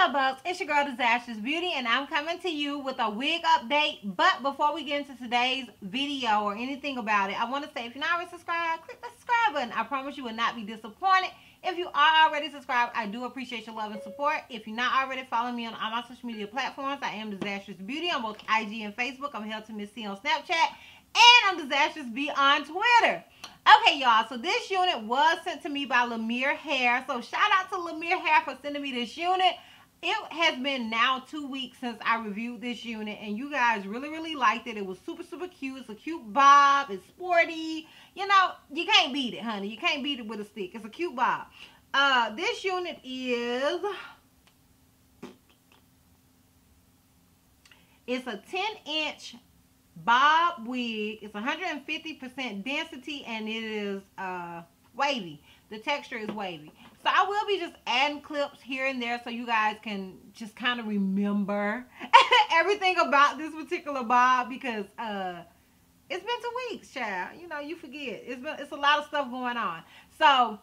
What's up, Bugs? It's your girl, DizastrousBeauty, and I'm coming to you with a wig update. But before we get into today's video or anything about it, I want to say, if you're not already subscribed, click the subscribe button. I promise you will not be disappointed. If you are already subscribed, I do appreciate your love and support. If you're not already following me on all my social media platforms, I am DizastrousBeauty on both IG and Facebook. I'm held to Miss C on Snapchat, and I'm DizastrousB on Twitter. Okay, y'all, so this unit was sent to me by Lumiere Hair. So shout out to Lumiere Hair for sending me this unit. It has been now 2 weeks since I reviewed this unit, and you guys really liked it. It was super cute. It's a cute bob. It's sporty. You know, you can't beat it, honey. You can't beat it with a stick. It's a cute bob. This unit is... It's a 10-inch bob wig. It's 150% density, and it is wavy. The texture is wavy. So I will be just adding clips here and there so you guys can just kind of remember everything about this particular bob, because it's been 2 weeks, child. You know, you forget. It's a lot of stuff going on. So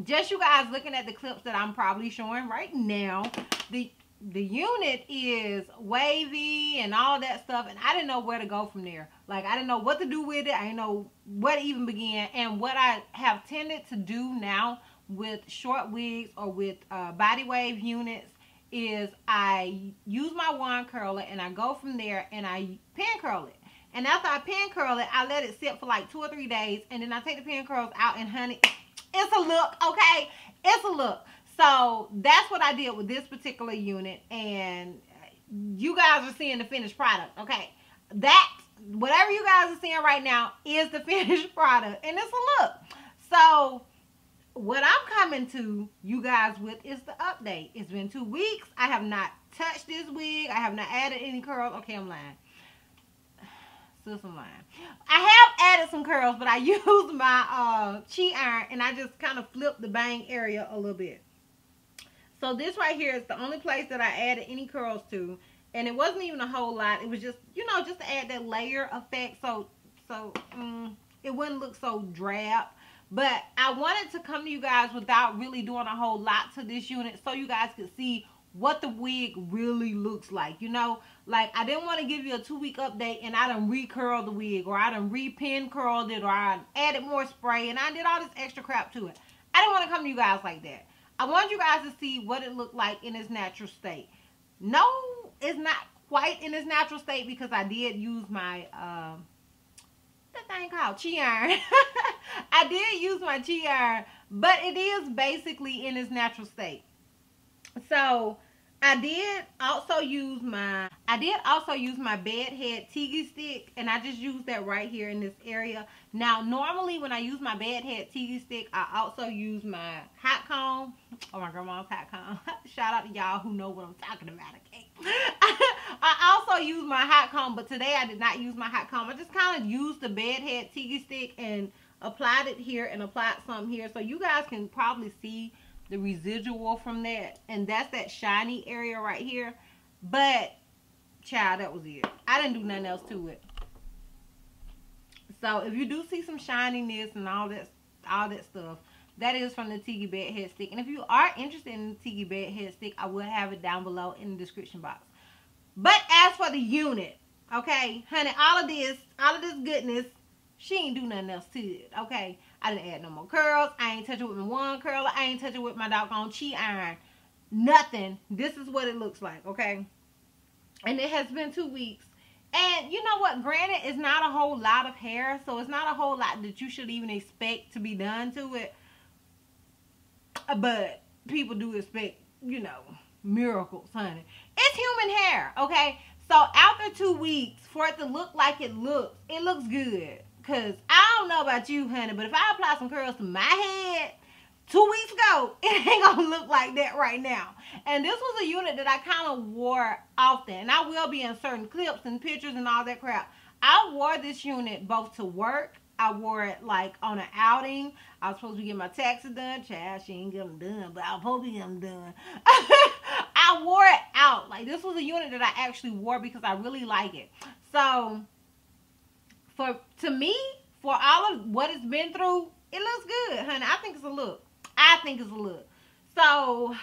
just you guys looking at the clips that I'm probably showing right now, the unit is wavy and all that stuff, and I didn't know where to go from there. Like, I didn't know what to do with it. I didn't know where to even begin. And what I have tended to do now with short wigs or with body wave units is I use my wand curler and I go from there and I pin curl it. And after I pin curl it, I let it sit for like 2 or 3 days, and then I take the pin curls out, and honey, it's a look, okay? It's a look. So that's what I did with this particular unit, and you guys are seeing the finished product, okay? That, whatever you guys are seeing right now is the finished product, and it's a look. So what I'm coming to you guys with is the update. It's been 2 weeks. I have not touched this wig. I have not added any curls. Okay, I'm lying. Sis, I'm lying. I have added some curls, but I used my chi iron, and I just kind of flipped the bang area a little bit. So this right here is the only place that I added any curls to, and it wasn't even a whole lot. It was just, you know, just to add that layer effect, so it wouldn't look so drab. But I wanted to come to you guys without really doing a whole lot to this unit, so you guys could see what the wig really looks like. You know, like, I didn't want to give you a 2-week update and I done re-curl the wig, or I done re-pin curled it, or I added more spray and I did all this extra crap to it. I didn't want to come to you guys like that. I want you guys to see what it looked like in its natural state. No, it's not quite in its natural state, because I did use my, that thing called chi iron. I did use my chi iron, but it is basically in its natural state. So I did also use my bed head Tiki stick, and I just used that right here in this area. Now, normally when I use my bed head Tiki stick, I also use my hot comb, or my grandma's hot comb. Shout out to y'all who know what I'm talking about, okay? I also use my hot comb, but today I did not use my hot comb. I just kind of used the bed head Tiki stick and applied it here and applied some here, so you guys can probably see the residual from that, and that's that shiny area right here. But child, that was it. I didn't do nothing else to it. So if you do see some shininess and all that stuff, that is from the Tiki bed head stick. And if you are interested in the Tiki bed head stick, I will have it down below in the description box. But as for the unit, okay, honey, all of this goodness, she ain't do nothing else to it, okay? I didn't add no more curls. I ain't touch it with my wand curler. I ain't touch it with my doggone chi iron. Nothing. This is what it looks like, okay? And it has been 2 weeks. And you know what? Granted, it's not a whole lot of hair, so it's not a whole lot that you should even expect to be done to it. But people do expect, you know, miracles, honey. It's human hair, okay? So after 2 weeks, for it to look like it looks good. Because I don't know about you, honey, but if I apply some curls to my head 2 weeks ago, it ain't going to look like that right now. And this was a unit that I kind of wore often. And I will be in certain clips and pictures and all that crap. I wore this unit both to work. I wore it like on an outing. I was supposed to get my taxes done. Child, she ain't get them done, but I was supposed to get them done. I wore it out. Like, this was a unit that I actually wore because I really like it. So to me, for all of what it's been through, it looks good, honey. I think it's a look. I think it's a look. So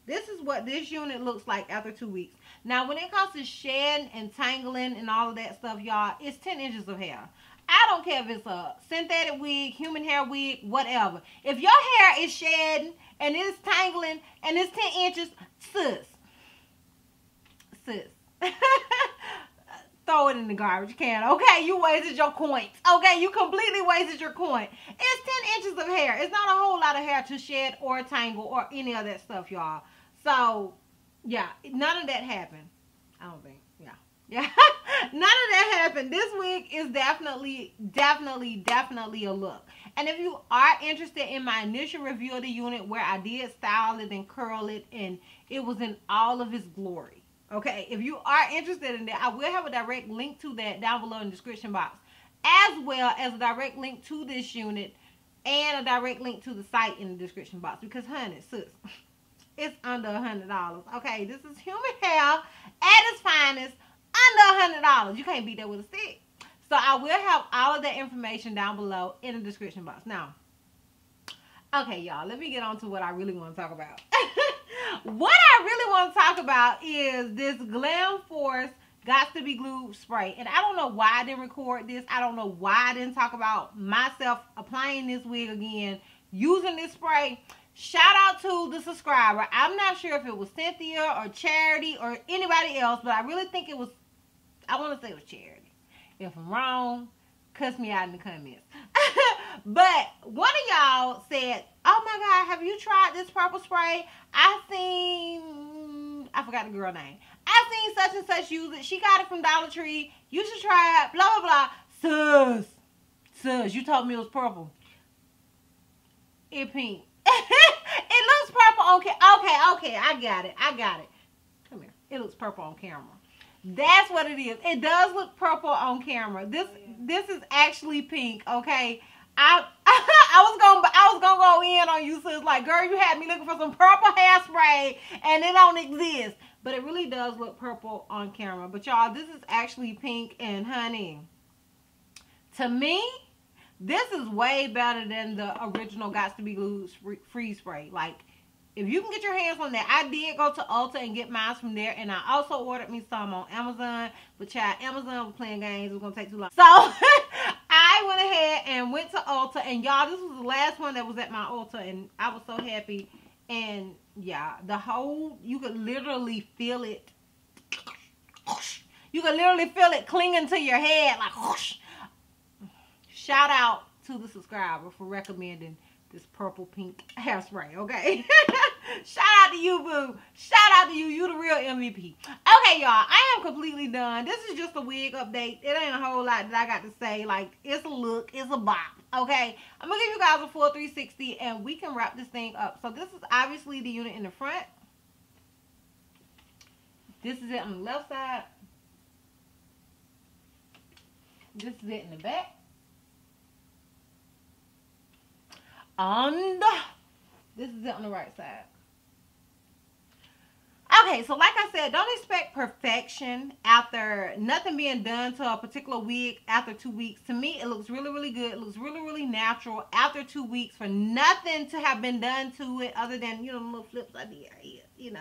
This is what this unit looks like after 2 weeks. Now, when it comes to shedding and tangling and all of that stuff, y'all, it's 10 inches of hair. I don't care if it's a synthetic wig, human hair wig, whatever. If your hair is shedding and it's tangling and it's 10 inches, sis. Throw it in the garbage can, okay? You wasted your coins, okay? You completely wasted your coin. It's 10 inches of hair. It's not a whole lot of hair to shed or tangle or any of that stuff, y'all. So, yeah, none of that happened. I don't think, yeah. None of that happened. This wig is definitely a look. And if you are interested in my initial review of the unit where I did style it and curl it and it was in all of its glory, okay, if you are interested in that, I will have a direct link to that down below in the description box, as well as a direct link to this unit and a direct link to the site in the description box. Because, honey, sis, it's under $100. Okay, this is human hair at its finest, under $100. You can't beat that with a stick. So I will have all of that information down below in the description box. Now, okay, y'all, let me get on to what I really want to talk about. What I really want to talk about is this Glam Force Got to Be Glued spray. And I don't know why I didn't record this. I don't know why I didn't talk about myself applying this wig again, using this spray. Shout out to the subscriber. I'm not sure if it was Cynthia or Charity or anybody else, but I really think it was, I want to say it was Charity. If I'm wrong, cuss me out in the comments. But one of y'all said, oh my God, have you tried this purple spray? I forgot the girl name. I seen such and such use it. She got it from Dollar Tree. You should try it. Blah, blah, blah. Sus, you told me it was purple. It pink. It looks purple on camera. Okay, I got it. Come here. It looks purple on camera. That's what it is. It does look purple on camera. This is actually pink, okay? I was gonna go in on you, sis. Like, girl, you had me looking for some purple hairspray and it don't exist. But it really does look purple on camera. But y'all, this is actually pink, and honey, to me, this is way better than the original Got to Be Glued freeze spray. Like, if you can get your hands on that, I did go to Ulta and get mine from there, and I also ordered me some on Amazon. But child, Amazon was playing games. It was gonna take too long, so I went ahead and went to Ulta, and y'all, this was the last one that was at my Ulta, and I was so happy. And yeah, the whole, you could literally feel it. You could literally feel it clinging to your head, like whoosh. Shout out to the subscriber for recommending this purple pink hairspray, okay? Shout out to you, boo. Shout out to you. You the real MVP. Okay, y'all, I am completely done. This is just a wig update. It ain't a whole lot that I got to say. Like, it's a look. It's a bop, okay? I'm going to give you guys a full 360, and we can wrap this thing up. So this is obviously the unit in the front. This is it on the left side. This is it in the back. And this is it on the right side. Okay, so like I said, don't expect perfection after nothing being done to a particular wig after 2 weeks. To me, it looks really, really good. It looks really, really natural after 2 weeks for nothing to have been done to it other than, you know, the little flips I did right here. You know,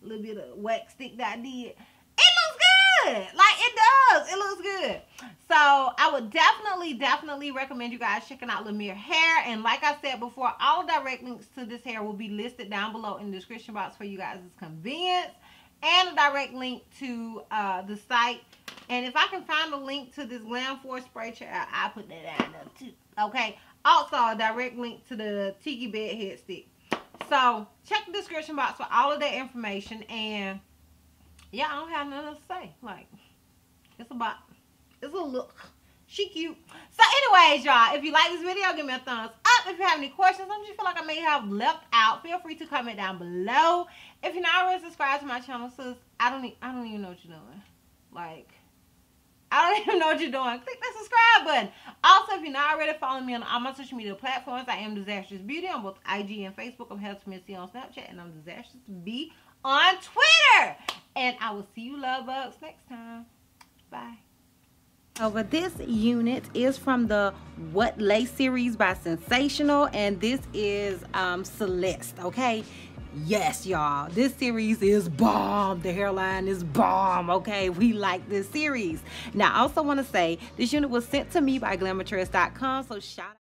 a little bit of wax stick that I did. It looks good. Like, it does. It looks good. So I would definitely recommend you guys checking out Lumiere Hair. And like I said before, all direct links to this hair will be listed down below in the description box for you guys' convenience. And a direct link to the site. And if I can find a link to this Glam Force spray chair, I'll put that down there too. Okay. Also, a direct link to the Tiki Bed Head Stick. So check the description box for all of that information. And yeah, I don't have nothing else to say. Like, it's a look. She cute. So anyways, y'all, if you like this video, give me a thumbs up. If you have any questions, something you feel like I may have left out, feel free to comment down below. If you're not already subscribed to my channel, sis, I don't even know what you're doing. Like, I don't even know what you're doing. Click that subscribe button. Also, if you're not already following me on all my social media platforms, I am DizastrousBeauty on both IG and Facebook. I'm HealthMissy on Snapchat, and I'm DizastrousBeauty on Twitter. And I will see you love bugs next time. Bye. Over this unit is from the What Lace series by Sensational, and this is Celeste. Okay, Yes, y'all, this series is bomb. The hairline is bomb, okay? We like this series. Now, I also want to say this unit was sent to me by glamourtress.com, so shout out.